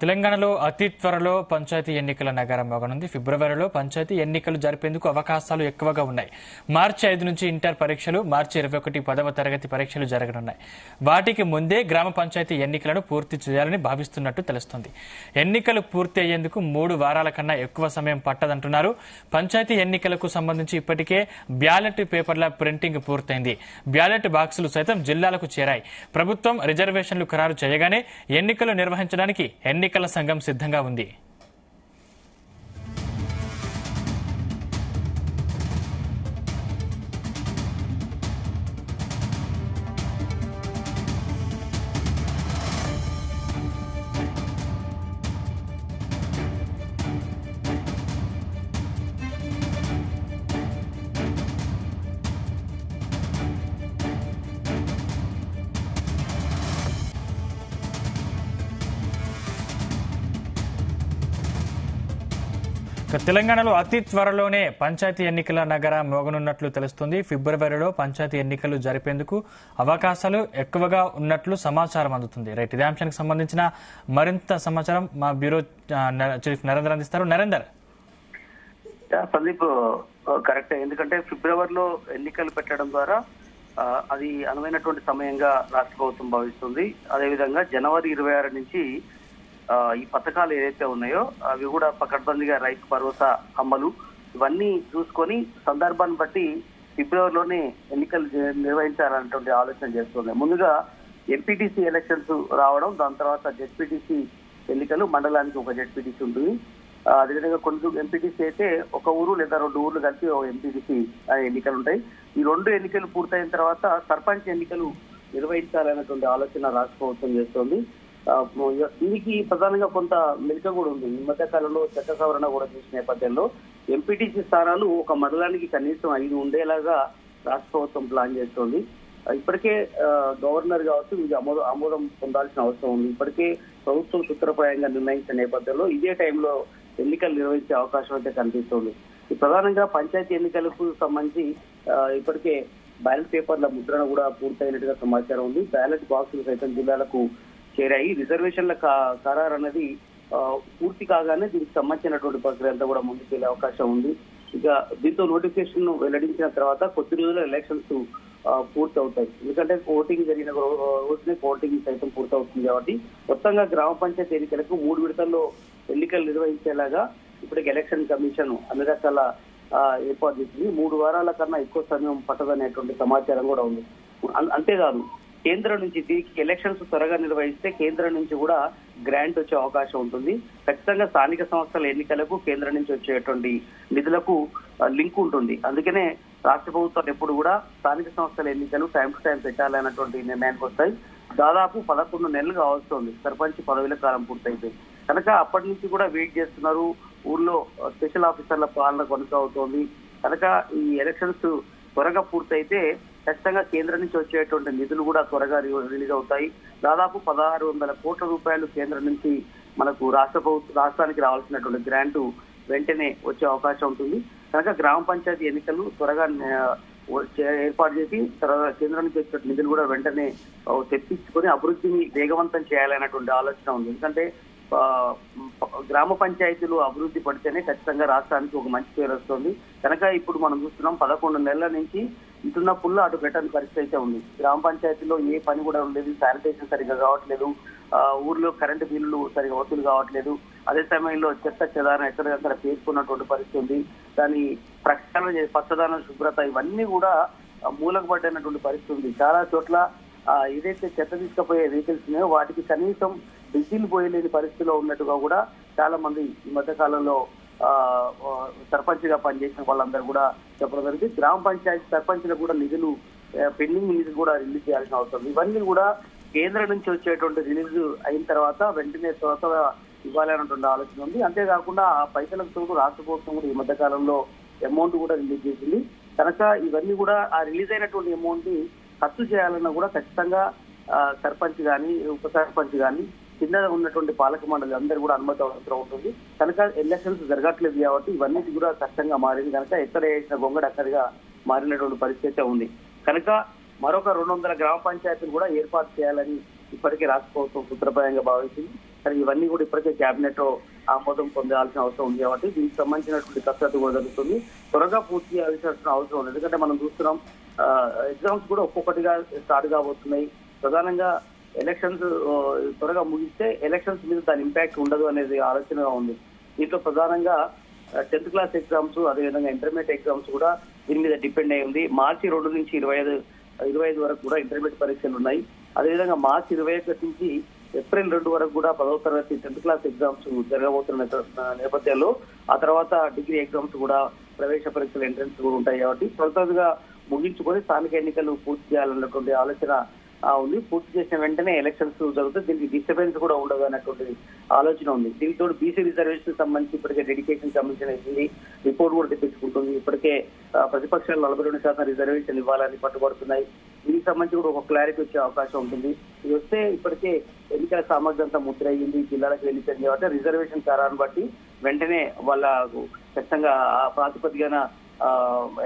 తెలంగాణలో అతి త్వరలో పంచాయతీ ఎన్నికల నగరం మోగనుంది. ఫిబ్రవరిలో పంచాయతీ ఎన్నికలు జరిపేందుకు అవకాశాలు ఎక్కువగా ఉన్నాయి. మార్చి 5 నుంచి ఇంటర్ పరీక్షలు, మార్చి 21 10వ తరగతి పరీక్షలు జరగనున్నాయి. వాటికి ముందే గ్రామ పంచాయతీ ఎన్నికలను పూర్తి చేయాలని భావిస్తున్నట్టు తెలుస్తోంది. ఎన్నికలు పూర్తి అయ్యేందుకు 3 వారాల కన్నా ఎక్కువ సమయం పట్టదంటున్నారు. పంచాయతీ ఎన్నికలకు సంబంధించి ఇప్పటికే బ్యాలెట్ పేపర్ల ప్రింటింగ్ పూర్తయింది. బ్యాలెట్ బాక్సులు సైతం జిల్లాలకు చేరాయి. ప్రభుత్వం రిజర్వేషన్లు ఖరారు చేయగానే ఎన్నికలు నిర్వహించడానికి ఎన్నికల సంఘం సిద్ధంగా ఉంది. తెలంగాణలో అతి త్వరలోనే పంచాయతీ ఎన్నికల నగరం మోగనున్నట్లు తెలుస్తుంది. ఫిబ్రవరిలో పంచాయతీ ఎన్నికలు జరిపేందుకు అవకాశాలు ఎక్కువగా ఉన్నట్లు సమాచారం అందుతుంది. రైట్, ఇదే అంశానికి సంబంధించిన మరింత సమాచారం మా బ్యూరో చీఫ్ నరేందర్ అందిస్తారు. నరేందర్. సందీప్ కరెక్ట్. ఎందుకంటే ఫిబ్రవరిలో ఎన్నికలు పెట్టడం ద్వారా అది అనువైనటువంటి సమయంగా రాష్ట్ర ప్రభుత్వం భావిస్తుంది. అదేవిధంగా జనవరి 26 నుంచి ఈ పథకాలు ఏదైతే ఉన్నాయో అవి కూడా పకడ్బందీగా రైతు భరోసా అమలు ఇవన్నీ చూసుకొని సందర్భాన్ని బట్టి ఫిబ్రవరిలోనే ఎన్నికలు నిర్వహించాలన్నటువంటి ఆలోచన చేస్తుంది. ముందుగా ఎంపీటీసీ ఎలక్షన్స్ రావడం, దాని తర్వాత జెడ్పీటీసీ ఎన్నికలు, మండలానికి ఒక జెడ్పీటీసీ ఉంటుంది. అదేవిధంగా కొన్ని ఎంపీటీసీ అయితే ఒక ఊరు లేదా 2 ఊర్లు కలిపి ఒక ఎంపీటీసీ ఎన్నికలు ఉంటాయి. ఈ 2 ఎన్నికలు పూర్తయిన తర్వాత సర్పంచ్ ఎన్నికలు నిర్వహించాలన్నటువంటి ఆలోచన రాష్ట్ర ప్రభుత్వం చేస్తోంది. దీనికి ప్రధానంగా కొంత మెలిక కూడా ఉంది. ఈ మధ్య కాలంలో చట్ట సవరణ కూడా చేసిన నేపథ్యంలో ఎంపీటీసీ స్థానాలు ఒక మండలానికి కనీసం 5 ఉండేలాగా రాష్ట్ర ప్రభుత్వం ప్లాన్ చేస్తోంది. ఇప్పటికే గవర్నర్ కావచ్చు ఇది ఆమోదం పొందాల్సిన అవసరం ఉంది. ఇప్పటికే ప్రభుత్వం సూత్రప్రాయంగా నిర్ణయించిన నేపథ్యంలో ఇదే టైంలో ఎన్నికలు నిర్వహించే అవకాశం అయితే కనిపిస్తోంది. ప్రధానంగా పంచాయతీ ఎన్నికలకు సంబంధించి ఇప్పటికే బ్యాలెట్ పేపర్ల ముద్రణ కూడా పూర్తయినట్టుగా సమాచారం ఉంది. బ్యాలెట్ బాక్సులు సైతం జిల్లాలకు చేరాయి. రిజర్వేషన్ల ఖరారు అనేది పూర్తి కాగానే దీనికి సంబంధించినటువంటి ప్రక్రియ అంతా కూడా ముందుకెళ్లే అవకాశం ఉంది. ఇక దీంతో నోటిఫికేషన్ వెల్లడించిన తర్వాత కొద్ది రోజుల్లో ఎలక్షన్స్ పూర్తి అవుతాయి. ఎందుకంటే ఓటింగ్ జరిగిన రోజునే ఓటింగ్ సైతం పూర్తవుతుంది కాబట్టి మొత్తంగా గ్రామ పంచాయతీ ఎన్నికలకు 3 విడతల్లో ఎన్నికలు నిర్వహించేలాగా ఇప్పటికి ఎలక్షన్ కమిషన్ అన్ని రకాల ఏర్పాటు చేసింది. 3 వారాల కన్నా ఎక్కువ సమయం పట్టదనేటువంటి సమాచారం కూడా ఉంది. అంతేకాదు కేంద్రం నుంచి దీనికి ఎలక్షన్స్ త్వరగా నిర్వహిస్తే కేంద్రం నుంచి కూడా గ్రాంట్ వచ్చే అవకాశం ఉంటుంది. ఖచ్చితంగా స్థానిక సంస్థల ఎన్నికలకు కేంద్రం నుంచి వచ్చేటువంటి నిధులకు లింక్ ఉంటుంది. అందుకనే రాష్ట్ర ప్రభుత్వాలు ఎప్పుడు కూడా స్థానిక సంస్థల ఎన్నికలు టైం టు టైం పెట్టాలన్నటువంటి నిర్ణయానికి వస్తాయి. దాదాపు 11 నెలలు కావస్తుంది సర్పంచ్ పదవిల కాలం పూర్తయితే కనుక అప్పటి నుంచి కూడా వెయిట్ చేస్తున్నారు. ఊర్లో స్పెషల్ ఆఫీసర్ల పాలన కొనసాగుతోంది కనుక ఈ ఎలక్షన్స్ త్వరగా పూర్తయితే ఖచ్చితంగా కేంద్రం నుంచి వచ్చేటువంటి నిధులు కూడా త్వరగా రిలీజ్ అవుతాయి. దాదాపు 1600 కోట్ల రూపాయలు కేంద్రం నుంచి మనకు రాష్ట్రానికి రావాల్సినటువంటి గ్రాంట్ వెంటనే వచ్చే అవకాశం ఉంటుంది. కనుక గ్రామ పంచాయతీ ఎన్నికలు త్వరగా ఏర్పాటు చేసి కేంద్రం నుంచి వచ్చే నిధులు కూడా వెంటనే తెప్పించుకొని అభివృద్ధిని వేగవంతం చేయాలనేటువంటి ఆలోచన ఉంది. ఎందుకంటే గ్రామ పంచాయతీలు అభివృద్ధి పడితేనే ఖచ్చితంగా రాష్ట్రానికి ఒక మంచి పేరు వస్తుంది. కనుక ఇప్పుడు మనం చూస్తున్నాం 11 నెలల నుంచి ఇటున్న పుల్ల అటు పెట్టని పరిస్థితి అయితే ఉంది. గ్రామ పంచాయతీలో ఏ పని కూడా ఉండలేదు, శానిటేషన్ సరిగ్గా కావట్లేదు, ఊర్లో కరెంటు బిల్లులు సరిగా వసూలు కావట్లేదు. అదే సమయంలో చెత్త చెదారం ఎక్కడికక్కడ పేర్కొన్నటువంటి పరిస్థితి ఉంది. దాని ప్రక్షాళన పచ్చదనం శుభ్రత ఇవన్నీ కూడా మూలకపడ్డైనటువంటి పరిస్థితి ఉంది. చాలా చోట్ల ఏదైతే చెత్త తీసుకుపోయే వెహికల్స్ ఉన్నాయో వాటికి కనీసం డీజిల్ పోయలేని పరిస్థితిలో ఉన్నట్టుగా కూడా చాలా మంది ఈ మధ్య కాలంలో సర్పంచ్ గా పనిచేసిన వాళ్ళందరూ కూడా చెప్పడం జరిగింది. గ్రామ పంచాయతీ సర్పంచ్లకు కూడా నిధులు పెండింగ్ నిధులు కూడా రిలీజ్ చేయాల్సిన అవసరం. ఇవన్నీ కూడా కేంద్రం నుంచి వచ్చేటువంటి రిలీజ్ అయిన తర్వాత వెంటనే త్వరగా ఇవ్వాలన్నటువంటి ఆలోచన ఉంది. అంతేకాకుండా ఆ పైసలకు తోడు రాష్ట్ర ప్రభుత్వం కూడా ఈ మధ్య కాలంలో అమౌంట్ కూడా రిలీజ్ చేసింది. కనుక ఇవన్నీ కూడా ఆ రిలీజ్ అయినటువంటి అమౌంట్ ని ఖర్చు చేయాలన్నా కూడా ఖచ్చితంగా సర్పంచ్ కానీ ఉప సర్పంచ్ కానీ కింద ఉన్నటువంటి పాలక మండలి అందరూ కూడా అనుమతి అవసరం ఉంటుంది. కనుక ఎలక్షన్స్ జరగట్లేదు కాబట్టి ఇవన్నీ కూడా కష్టంగా మారింది. కనుక ఎక్కడ వేసిన గొంగడ అక్కడిగా మారినటువంటి పరిస్థితి ఉంది. కనుక మరొక 200 గ్రామ పంచాయతీలు కూడా ఏర్పాటు చేయాలని ఇప్పటికే రాష్ట్ర ప్రభుత్వం సూత్రప్రాయంగా భావించింది. సరే ఇవన్నీ కూడా ఇప్పటికే కేబినెట్ ఆమోదం పొందాల్సిన అవసరం ఉంది కాబట్టి దీనికి సంబంధించినటువంటి కసరత్తు కూడా జరుగుతుంది. త్వరగా పూర్తి చేయాల్సిన అవసరం ఉంది. ఎందుకంటే మనం చూస్తున్నాం ఎగ్జామ్స్ కూడా ఒక్కొక్కటిగా స్టార్ట్ కాబోతున్నాయి. ప్రధానంగా ఎలక్షన్స్ త్వరగా ముగిస్తే ఎలక్షన్స్ మీద దాని ఇంపాక్ట్ ఉండదు అనేది ఆలోచనగా ఉంది. దీంట్లో ప్రధానంగా 10th క్లాస్ ఎగ్జామ్స్, అదేవిధంగా ఇంటర్మీడియట్ ఎగ్జామ్స్ కూడా దీని మీద డిపెండ్ అయి ఉంది. మార్చి 2 నుంచి 25 వరకు కూడా ఇంటర్మీడియట్ పరీక్షలు ఉన్నాయి. అదేవిధంగా మార్చి 21 నుంచి ఏప్రిల్ 2 వరకు కూడా 10వ తరగతి 10th క్లాస్ ఎగ్జామ్స్ జరగబోతున్న నేపథ్యంలో ఆ తర్వాత డిగ్రీ ఎగ్జామ్స్ కూడా, ప్రవేశ పరీక్షలు, ఎంట్రన్స్ కూడా ఉంటాయి. కాబట్టి త్వరగా ముగించుకొని స్థానిక ఎన్నికలు పూర్తి చేయాలన్నటువంటి ఆలోచన ఉంది. పూర్తి చేసిన వెంటనే ఎలక్షన్స్ జరుగుతాయి. దీనికి డిస్టర్బెన్స్ కూడా ఉండదు అన్నటువంటి ఆలోచన ఉంది. దీంతో బీసీ రిజర్వేషన్ సంబంధించి ఇప్పటికే డెడికేషన్ కమిషన్ అయింది, రిపోర్ట్ కూడా తెప్పించుకుంటుంది. ఇప్పటికే ప్రతిపక్షాలు 42% రిజర్వేషన్ ఇవ్వాలని పట్టుబడుతున్నాయి. దీనికి సంబంధించి కూడా ఒక క్లారిటీ వచ్చే అవకాశం ఉంటుంది. ఇది వస్తే ఇప్పటికే ఎన్నికల సామర్థ్యం అంతా ముద్ర అయ్యింది, జిల్లాలకు వెళ్ళిపోయింది కాబట్టి రిజర్వేషన్ ఖరారును బట్టి వెంటనే వాళ్ళ ఖచ్చితంగా ప్రాతిపదికన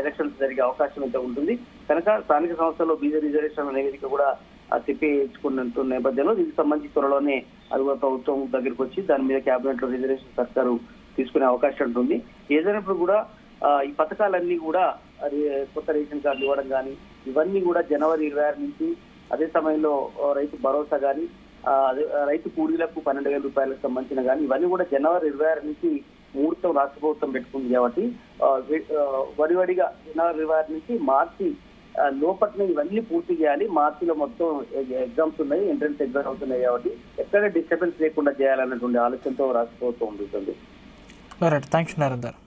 ఎలక్షన్స్ జరిగే అవకాశం అయితే ఉంటుంది. కనుక స్థానిక సంస్థల్లో బీసీ రిజర్వేషన్ నివేదిక కూడా తెప్పించుకున్న నేపథ్యంలో దీనికి సంబంధించి త్వరలోనే అది కూడా ప్రభుత్వం దగ్గరికి వచ్చి దాని మీద కేబినెట్ లో రిజర్వేషన్ సర్కారు తీసుకునే అవకాశం ఉంటుంది. ఏదైనప్పుడు కూడా ఈ పథకాలన్నీ కూడా కొత్త రేషన్ కార్డు ఇవ్వడం కానీ ఇవన్నీ కూడా జనవరి 26 నుంచి, అదే సమయంలో రైతు భరోసా కానీ, రైతు కూలీలకు 12,000 రూపాయలకు సంబంధించిన కానీ ఇవన్నీ కూడా జనవరి 26 నుంచి ముహూర్తం రాష్ట్ర ప్రభుత్వం పెట్టుకుంది. కాబట్టి వడివడిగా జనవరి 26 నుంచి మార్చి లోపట్నే ఇవన్నీ పూర్తి చేయాలి. మార్చిలో మొత్తం ఎగ్జామ్స్ ఉన్నాయి, ఎంట్రన్స్ ఎగ్జామ్స్ అవుతున్నాయి. కాబట్టి ఎక్కడ డిస్టర్బెన్స్ లేకుండా చేయాలన్నటువంటి ఆలోచనతో రాష్ట్ర ప్రభుత్వం ఉంటుంది. థ్యాంక్స్ నరేందర్.